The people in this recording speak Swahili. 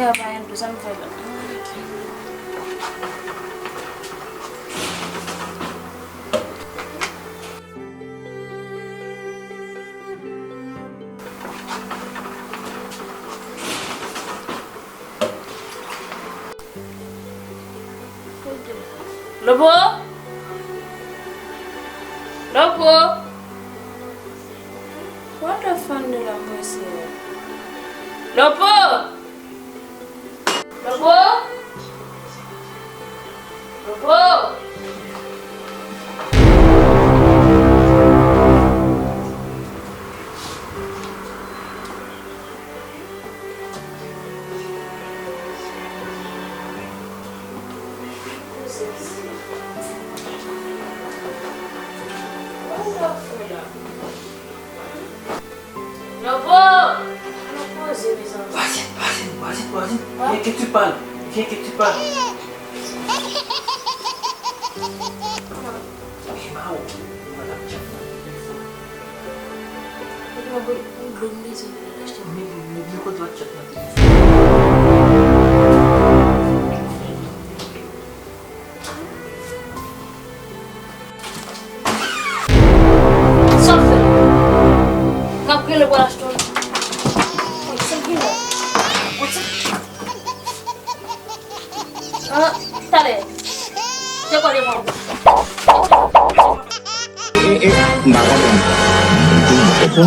Saya bayar tu sampai lah. Lobo? Lobo? What the fun did I miss here? Lobo? Lobo? Lobo? Qu'est-ce que tu parles? Qu'est-ce que tu parles? Mau. Hindi ko doon chat natin. Sofre! Kau kira bola stone. Tare. Dia kau dia mau. Makan dong. Itu